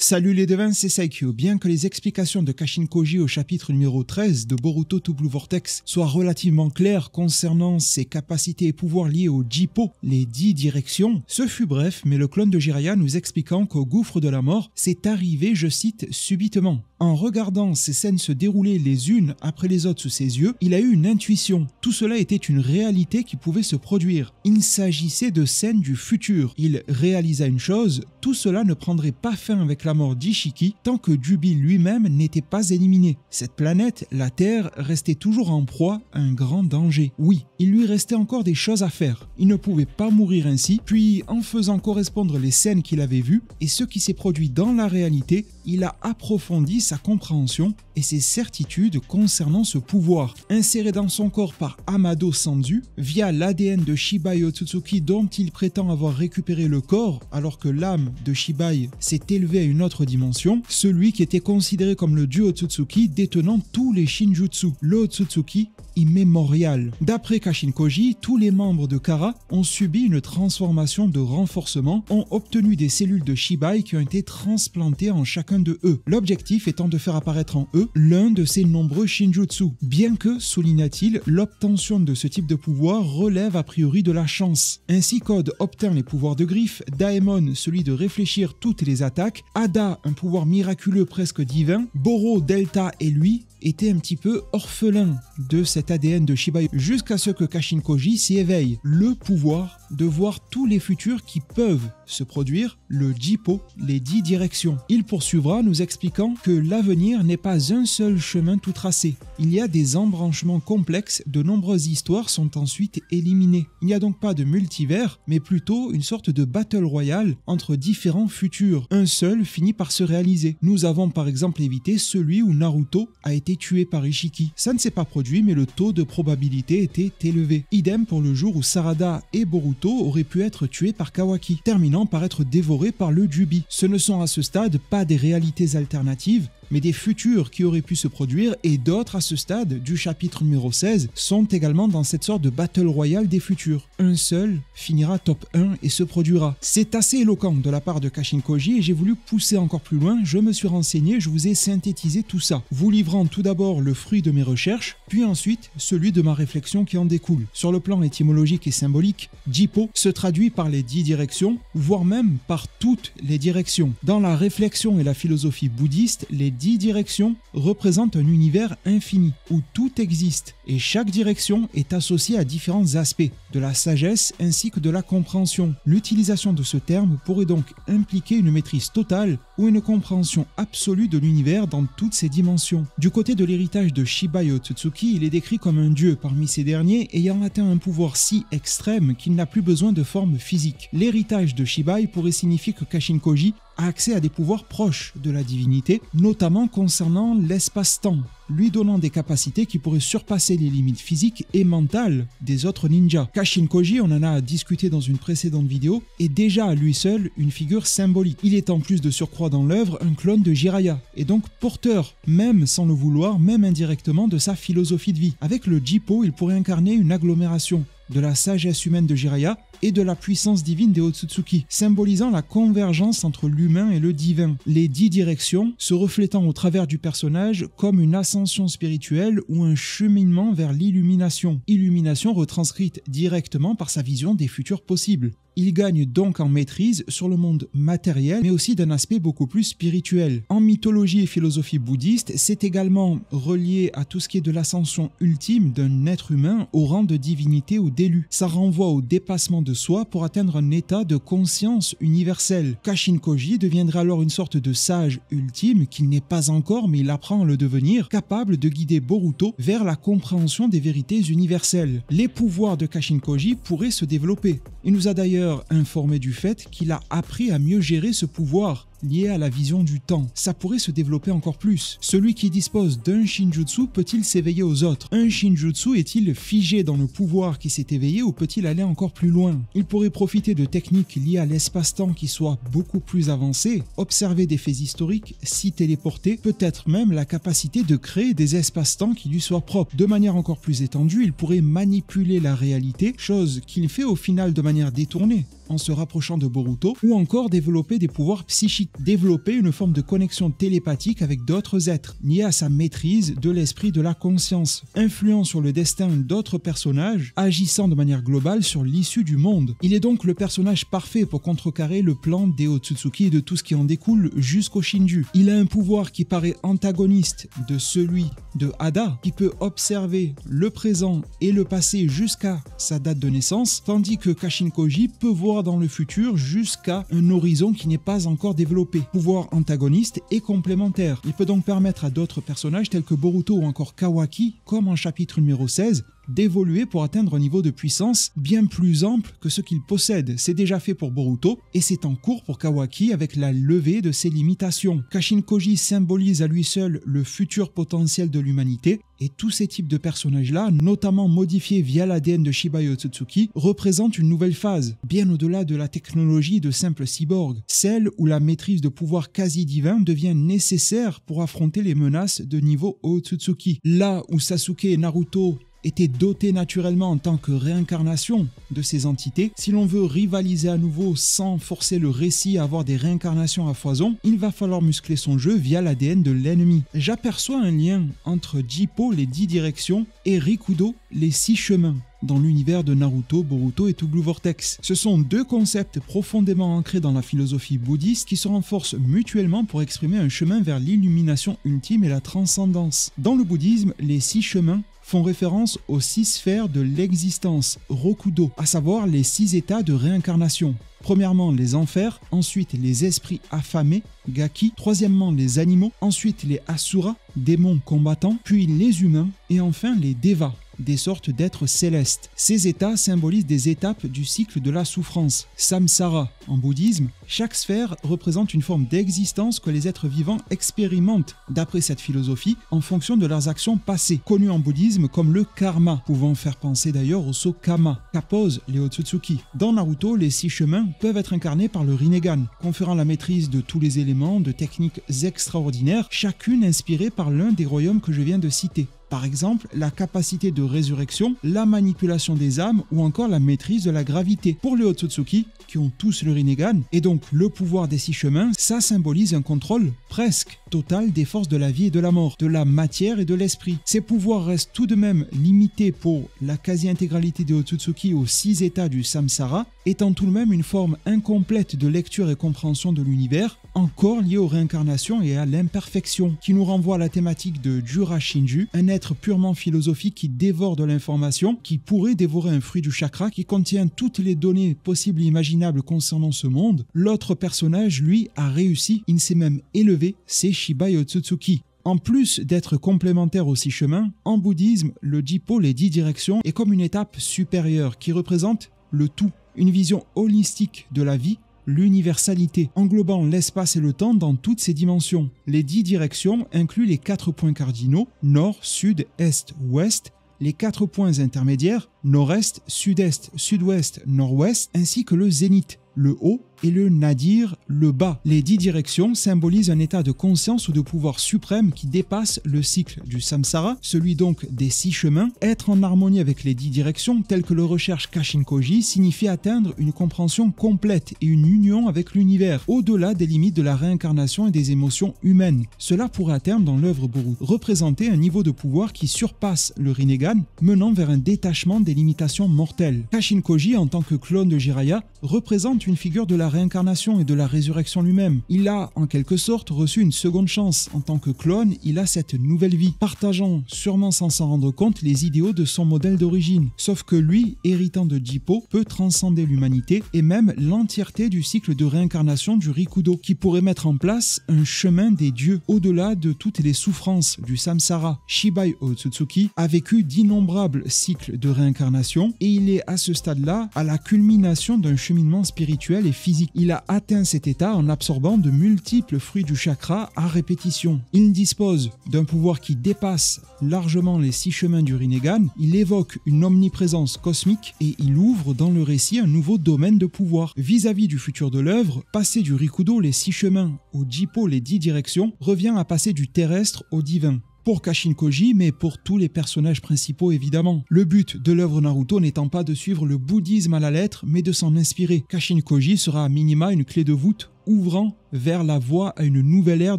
Salut les devins, c'est Saikyo. Bien que les explications de Kashin Koji au chapitre numéro 13 de Boruto to Blue Vortex soient relativement claires concernant ses capacités et pouvoirs liés au Jippo, les 10 directions, ce fut bref, mais le clone de Jiraiya nous expliquant qu'au gouffre de la mort, c'est arrivé, je cite, subitement. En regardant ces scènes se dérouler les unes après les autres sous ses yeux, il a eu une intuition. Tout cela était une réalité qui pouvait se produire. Il s'agissait de scènes du futur. Il réalisa une chose, tout cela ne prendrait pas fin avec la mort d'Ishiki tant que Jubi lui-même n'était pas éliminé. Cette planète, la Terre, restait toujours en proie à un grand danger. Oui, il lui restait encore des choses à faire. Il ne pouvait pas mourir ainsi, puis en faisant correspondre les scènes qu'il avait vues et ce qui s'est produit dans la réalité, il a approfondi sa compréhension et ses certitudes concernant ce pouvoir. Inséré dans son corps par Amado Sanzu, via l'ADN de Shibai Otsutsuki dont il prétend avoir récupéré le corps alors que l'âme de Shibai s'est élevée à une autre dimension, celui qui était considéré comme le dieu Otsutsuki détenant tous les Shinjutsu, le Otsutsuki immémorial. D'après Kashin Koji, tous les membres de Kara ont subi une transformation de renforcement, ont obtenu des cellules de Shibai qui ont été transplantées en chacun de eux, l'objectif étant de faire apparaître en eux l'un de ces nombreux Shinjutsu. Bien que, souligna-t-il, l'obtention de ce type de pouvoir relève a priori de la chance. Ainsi, Code obtint les pouvoirs de griffe, Daemon celui de réfléchir toutes les attaques, Ada un pouvoir miraculeux presque divin, Boro, Delta et lui était un petit peu orphelin de cet ADN de Shibai jusqu'à ce que Kashin Koji s'y éveille, le pouvoir de voir tous les futurs qui peuvent se produire, le Jippo, les 10 directions. Il poursuivra nous expliquant que l'avenir n'est pas un seul chemin tout tracé. Il y a des embranchements complexes, de nombreuses histoires sont ensuite éliminées. Il n'y a donc pas de multivers, mais plutôt une sorte de battle royale entre différents futurs. Un seul finit par se réaliser. Nous avons par exemple évité celui où Naruto a été tué par Ishiki. Ça ne s'est pas produit, mais le taux de probabilité était élevé. Idem pour le jour où Sarada et Boruto auraient pu être tués par Kawaki, terminant par être dévorés par le Jubi. Ce ne sont à ce stade pas des réalités alternatives, mais des futurs qui auraient pu se produire, et d'autres à ce stade du chapitre numéro 16 sont également dans cette sorte de battle royale des futurs. Un seul finira top 1 et se produira. C'est assez éloquent de la part de Kashin Koji et j'ai voulu pousser encore plus loin, je me suis renseigné, je vous ai synthétisé tout ça, vous livrant tout d'abord le fruit de mes recherches, puis ensuite celui de ma réflexion qui en découle. Sur le plan étymologique et symbolique, Jippo se traduit par les 10 directions, voire même par toutes les directions. Dans la réflexion et la philosophie bouddhiste, les 10 directions représentent un univers infini où tout existe et chaque direction est associée à différents aspects de la sagesse ainsi que de la compréhension. L'utilisation de ce terme pourrait donc impliquer une maîtrise totale ou une compréhension absolue de l'univers dans toutes ses dimensions. Du côté de l'héritage de Shibai Otsutsuki, il est décrit comme un dieu parmi ces derniers ayant atteint un pouvoir si extrême qu'il n'a plus besoin de forme physique. L'héritage de Shibai pourrait signifier que Kashin Koji a accès à des pouvoirs proches de la divinité, notamment concernant l'espace-temps, lui donnant des capacités qui pourraient surpasser les limites physiques et mentales des autres ninjas. Kashin Koji, on en a discuté dans une précédente vidéo, est déjà à lui seul une figure symbolique. Il est en plus de surcroît dans l'œuvre un clone de Jiraiya, et donc porteur, même sans le vouloir, même indirectement, de sa philosophie de vie. Avec le Jippo, il pourrait incarner une agglomération de la sagesse humaine de Jiraiya et de la puissance divine des Otsutsuki, symbolisant la convergence entre l'humain et le divin. Les 10 directions se reflétant au travers du personnage comme une ascension spirituelle ou un cheminement vers l'illumination. Illumination retranscrite directement par sa vision des futurs possibles. Il gagne donc en maîtrise sur le monde matériel, mais aussi d'un aspect beaucoup plus spirituel. En mythologie et philosophie bouddhiste, c'est également relié à tout ce qui est de l'ascension ultime d'un être humain au rang de divinité ou d'élu. Ça renvoie au dépassement de soi pour atteindre un état de conscience universelle. Kashin Koji deviendra alors une sorte de sage ultime qu'il n'est pas encore, mais il apprend à le devenir, capable de guider Boruto vers la compréhension des vérités universelles. Les pouvoirs de Kashin Koji pourraient se développer. Il nous a d'ailleurs informé du fait qu'il a appris à mieux gérer ce pouvoir lié à la vision du temps. Ça pourrait se développer encore plus. Celui qui dispose d'un Shinjutsu peut-il s'éveiller aux autres? Un Shinjutsu est-il figé dans le pouvoir qui s'est éveillé ou peut-il aller encore plus loin? Il pourrait profiter de techniques liées à l'espace-temps qui soient beaucoup plus avancées, observer des faits historiques, s'y téléporter, peut-être même la capacité de créer des espaces-temps qui lui soient propres. De manière encore plus étendue, il pourrait manipuler la réalité, chose qu'il fait au final de manière détournée. en se rapprochant de Boruto, ou encore développer des pouvoirs psychiques, développer une forme de connexion télépathique avec d'autres êtres, liée à sa maîtrise de l'esprit de la conscience, influant sur le destin d'autres personnages, agissant de manière globale sur l'issue du monde. Il est donc le personnage parfait pour contrecarrer le plan des Otsutsuki et de tout ce qui en découle jusqu'au Shinju. Il a un pouvoir qui paraît antagoniste de celui de Hada, qui peut observer le présent et le passé jusqu'à sa date de naissance, tandis que Kashin Koji peut voir dans le futur jusqu'à un horizon qui n'est pas encore développé. Pouvoir antagoniste et complémentaire. Il peut donc permettre à d'autres personnages tels que Boruto ou encore Kawaki, comme en chapitre numéro 16, d'évoluer pour atteindre un niveau de puissance bien plus ample que ce qu'il possède. C'est déjà fait pour Boruto et c'est en cours pour Kawaki avec la levée de ses limitations. Kashin Koji symbolise à lui seul le futur potentiel de l'humanité et tous ces types de personnages-là, notamment modifiés via l'ADN de Shiba Otsutsuki, représentent une nouvelle phase, bien au-delà de la technologie de simple cyborg, celle où la maîtrise de pouvoirs quasi divins devient nécessaire pour affronter les menaces de niveau Otsutsuki. Là où Sasuke et Naruto étaient dotés naturellement en tant que réincarnation de ces entités, si l'on veut rivaliser à nouveau sans forcer le récit à avoir des réincarnations à foison, il va falloir muscler son jeu via l'ADN de l'ennemi. J'aperçois un lien entre Jippo, les 10 directions, et Rikudo, les 6 chemins, dans l'univers de Naruto, Boruto et tout Blue Vortex. Ce sont deux concepts profondément ancrés dans la philosophie bouddhiste qui se renforcent mutuellement pour exprimer un chemin vers l'illumination ultime et la transcendance. Dans le bouddhisme, les 6 chemins font référence aux 6 sphères de l'existence, Rokudo, à savoir les 6 états de réincarnation. Premièrement, les enfers, ensuite les esprits affamés, Gaki, troisièmement les animaux, ensuite les Asura, démons combattants, puis les humains, et enfin les Devas, des sortes d'êtres célestes. Ces états symbolisent des étapes du cycle de la souffrance. Samsara, en bouddhisme, chaque sphère représente une forme d'existence que les êtres vivants expérimentent, d'après cette philosophie, en fonction de leurs actions passées, connues en bouddhisme comme le karma, pouvant faire penser d'ailleurs au saut Kama, qu'apposent les Otsutsuki. Dans Naruto, les 6 chemins peuvent être incarnés par le Rinnegan, conférant la maîtrise de tous les éléments de techniques extraordinaires, chacune inspirée par l'un des royaumes que je viens de citer. Par exemple, la capacité de résurrection, la manipulation des âmes ou encore la maîtrise de la gravité. Pour les Otsutsuki, qui ont tous le Rinnegan, et donc le pouvoir des 6 chemins, ça symbolise un contrôle presque total des forces de la vie et de la mort, de la matière et de l'esprit. Ces pouvoirs restent tout de même limités pour la quasi-intégralité des Otsutsuki aux 6 états du Samsara, étant tout de même une forme incomplète de lecture et compréhension de l'univers, encore liée aux réincarnations et à l'imperfection, qui nous renvoie à la thématique de Jura Shinju, un être purement philosophique qui dévore de l'information, qui pourrait dévorer un fruit du chakra qui contient toutes les données possibles et imaginables concernant ce monde. L'autre personnage, lui, a réussi, il s'est même élevé, c'est Shiba Otsutsuki. En plus d'être complémentaire aux 6 chemins, en bouddhisme, le Jippo, les 10 directions, est comme une étape supérieure qui représente le tout, une vision holistique de la vie, l'universalité, englobant l'espace et le temps dans toutes ses dimensions. Les 10 directions incluent les 4 points cardinaux, nord, sud, est, ouest, les 4 points intermédiaires, nord-est, sud-est, sud-ouest, nord-ouest, ainsi que le zénith, le haut, et le nadir, le bas. Les 10 directions symbolisent un état de conscience ou de pouvoir suprême qui dépasse le cycle du samsara, celui donc des 6 chemins. Être en harmonie avec les 10 directions, tel que le recherche Kashin Koji, signifie atteindre une compréhension complète et une union avec l'univers, au-delà des limites de la réincarnation et des émotions humaines. Cela pourrait à terme, dans l'œuvre Boruto, représenter un niveau de pouvoir qui surpasse le Rinnegan, menant vers un détachement des limitations mortelles. Kashin Koji, en tant que clone de Jiraiya, représente une figure de la réincarnation et de la résurrection lui-même. Il a, en quelque sorte, reçu une seconde chance. En tant que clone, il a cette nouvelle vie, partageant, sûrement sans s'en rendre compte, les idéaux de son modèle d'origine. Sauf que lui, héritant de Jippo, peut transcender l'humanité et même l'entièreté du cycle de réincarnation du Rikudo, qui pourrait mettre en place un chemin des dieux, au-delà de toutes les souffrances du samsara. Shiba Otsutsuki a vécu d'innombrables cycles de réincarnation et il est à ce stade-là à la culmination d'un cheminement spirituel et physique. Il a atteint cet état en absorbant de multiples fruits du chakra à répétition. Il dispose d'un pouvoir qui dépasse largement les 6 chemins du Rinnegan, il évoque une omniprésence cosmique et il ouvre dans le récit un nouveau domaine de pouvoir. Vis-à-vis du futur de l'œuvre, passer du Rikudo, les 6 chemins, au Jippo, les 10 directions, revient à passer du terrestre au divin. pour Kashin Koji, mais pour tous les personnages principaux évidemment. Le but de l'œuvre Naruto n'étant pas de suivre le bouddhisme à la lettre, mais de s'en inspirer. Kashin Koji sera à minima une clé de voûte ouvrant vers la voie à une nouvelle ère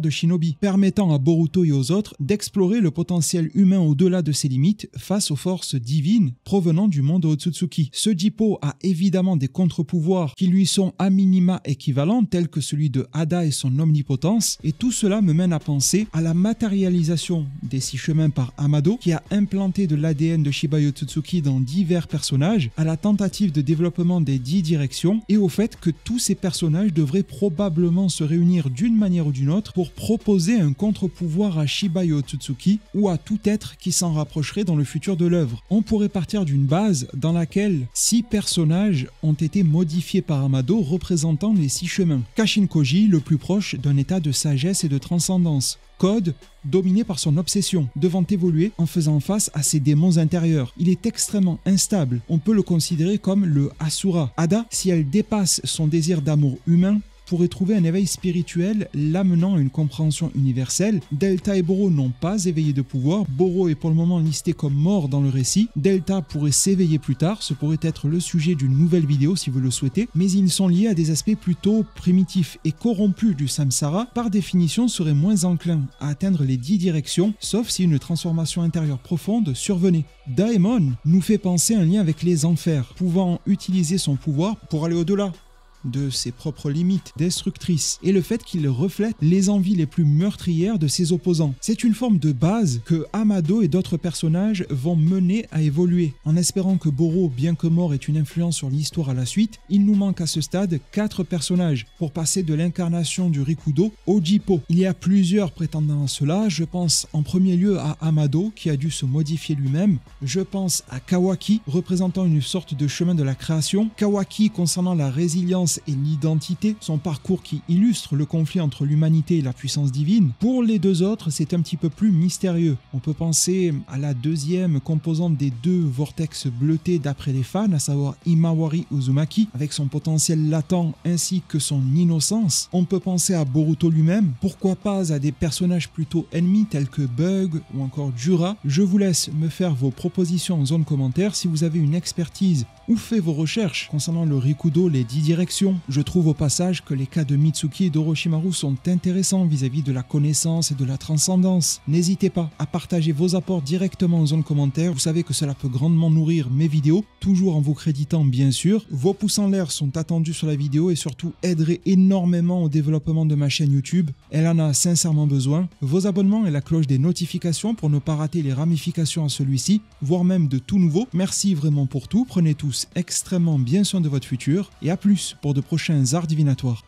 de shinobi, permettant à Boruto et aux autres d'explorer le potentiel humain au-delà de ses limites face aux forces divines provenant du monde Otsutsuki. Ce Jippo a évidemment des contre-pouvoirs qui lui sont à minima équivalents, tels que celui de Hada et son omnipotence, et tout cela me mène à penser à la matérialisation des 6 chemins par Amado, qui a implanté de l'ADN de Shiba Otsutsuki dans divers personnages, à la tentative de développement des 10 directions, et au fait que tous ces personnages devraient probablement se réunir d'une manière ou d'une autre pour proposer un contre-pouvoir à Shiba Otsutsuki ou à tout être qui s'en rapprocherait dans le futur de l'œuvre. On pourrait partir d'une base dans laquelle 6 personnages ont été modifiés par Amado représentant les 6 chemins. Kashin Koji, le plus proche d'un état de sagesse et de transcendance. Code, dominé par son obsession, devant évoluer en faisant face à ses démons intérieurs. Il est extrêmement instable, on peut le considérer comme le Asura. Hada, si elle dépasse son désir d'amour humain, pourrait trouver un éveil spirituel l'amenant à une compréhension universelle. Delta et Boro n'ont pas éveillé de pouvoir. Boro est pour le moment listé comme mort dans le récit. Delta pourrait s'éveiller plus tard, ce pourrait être le sujet d'une nouvelle vidéo si vous le souhaitez, mais ils sont liés à des aspects plutôt primitifs et corrompus du samsara, par définition seraient moins enclins à atteindre les 10 directions, sauf si une transformation intérieure profonde survenait. Daemon nous fait penser à un lien avec les enfers, pouvant utiliser son pouvoir pour aller au-delà de ses propres limites destructrices et le fait qu'il reflète les envies les plus meurtrières de ses opposants. C'est une forme de base que Amado et d'autres personnages vont mener à évoluer. En espérant que Boro, bien que mort, ait une influence sur l'histoire à la suite, il nous manque à ce stade 4 personnages pour passer de l'incarnation du Rikudo au Jippo. Il y a plusieurs prétendants à cela, je pense en premier lieu à Amado qui a dû se modifier lui-même, je pense à Kawaki représentant une sorte de chemin de la création, Kawaki concernant la résilience et l'identité, son parcours qui illustre le conflit entre l'humanité et la puissance divine. Pour les 2 autres, c'est un petit peu plus mystérieux. On peut penser à la deuxième composante des 2 vortex bleutés d'après les fans, à savoir Imawari Uzumaki, avec son potentiel latent ainsi que son innocence. On peut penser à Boruto lui-même, pourquoi pas à des personnages plutôt ennemis tels que Bug ou encore Jura. Je vous laisse me faire vos propositions en zone commentaire si vous avez une expertise ou fait vos recherches concernant le Rikudo, les 10 directions. Je trouve au passage que les cas de Mitsuki et d'Orochimaru sont intéressants vis-à-vis de la connaissance et de la transcendance. N'hésitez pas à partager vos apports directement en zone commentaire, vous savez que cela peut grandement nourrir mes vidéos, toujours en vous créditant bien sûr. Vos pouces en l'air sont attendus sur la vidéo et surtout aideraient énormément au développement de ma chaîne YouTube. Elle en a sincèrement besoin. Vos abonnements et la cloche des notifications pour ne pas rater les ramifications à celui-ci, voire même de tout nouveau. Merci vraiment pour tout, prenez tous extrêmement bien soin de votre futur et à plus pour de prochains arts divinatoires.